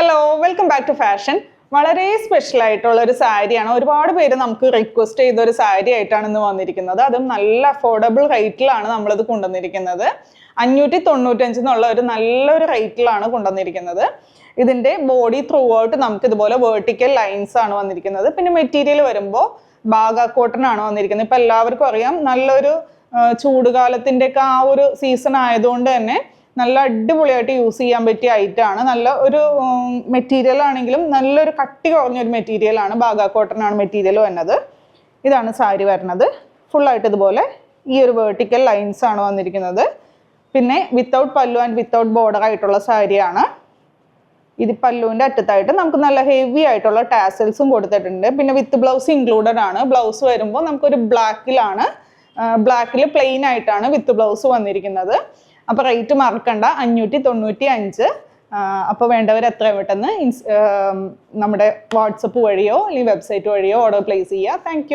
Hello welcome back to fashion. വളരെ special ആയിട്ടുള്ള ഒരു സാരിയാണ്. ഒരുപാട് പേര് നമുക്ക് റിക്വസ്റ്റ് ചെയ്ത ഒരു സാരി ആയിട്ടാണ് ഇന്ന് വന്നിരിക്കുന്നത്. അതും നല്ല അഫോർഡബിൾ റേറ്റിലാണ് നമ്മളിത് കൊണ്ടുവന്നിരിക്കുന്നത്. 595 എന്നുള്ള ഒരു നല്ലൊരു റേറ്റിലാണ് കൊണ്ടുവന്നിരിക്കുന്നത്. ഇതിൻ്റെ ബോഡി ത്രൂ ഔട്ട് നമുക്ക് ഇതുപോലെ വേർട്ടിക്കൽ ലൈൻസ് ആണ് വന്നിരിക്കുന്നത്. പിന്നെ മെറ്റീരിയൽ വരുമ്പോൾ ബാഗ കോട്ടൺ ആണ് വന്നിരിക്കുന്നത്. ഇപ്പം എല്ലാവർക്കും അറിയാം, നല്ലൊരു ചൂടുകാലത്തിൻ്റെയൊക്കെ ആ ഒരു സീസൺ ആയതുകൊണ്ട് തന്നെ നല്ല അടിപൊളിയായിട്ട് യൂസ് ചെയ്യാൻ പറ്റിയ ഐറ്റമാണ്. നല്ല ഒരു മെറ്റീരിയൽ ആണെങ്കിലും നല്ലൊരു കട്ടി കുറഞ്ഞൊരു മെറ്റീരിയലാണ്. ബാഗ കോട്ടൺ ആണ് മെറ്റീരിയൽ വരുന്നത്. ഇതാണ് സാരി വരുന്നത്. ഫുള്ളായിട്ട് ഇതുപോലെ ഈ ഒരു വേർട്ടിക്കൽ ലൈൻസ് ആണ് വന്നിരിക്കുന്നത്. പിന്നെ വിത്തൗട്ട് പല്ലു ആൻഡ് വിത്തൗട്ട് ബോർഡർ ആയിട്ടുള്ള സാരിയാണ്. ഇത് പല്ലുവിൻ്റെ അറ്റത്തായിട്ട് നമുക്ക് നല്ല ഹെവി ആയിട്ടുള്ള ടാസൽസും കൊടുത്തിട്ടുണ്ട്. പിന്നെ വിത്ത് ബ്ലൗസ് ഇൻക്ലൂഡഡ് ആണ്. ബ്ലൗസ് വരുമ്പോൾ നമുക്കൊരു ബ്ലാക്കിൽ പ്ലെയിൻ ആയിട്ടാണ് വിത്ത് ബ്ലൗസ് വന്നിരിക്കുന്നത്. അപ്പോൾ റേറ്റ് മറക്കണ്ട, 595. അപ്പോൾ വേണ്ടവർ എത്രയും പെട്ടെന്ന് നമ്മുടെ വാട്സപ്പ് വഴിയോ അല്ലെങ്കിൽ വെബ്സൈറ്റ് വഴിയോ ഓർഡർ പ്ലേസ് ചെയ്യുക. താങ്ക്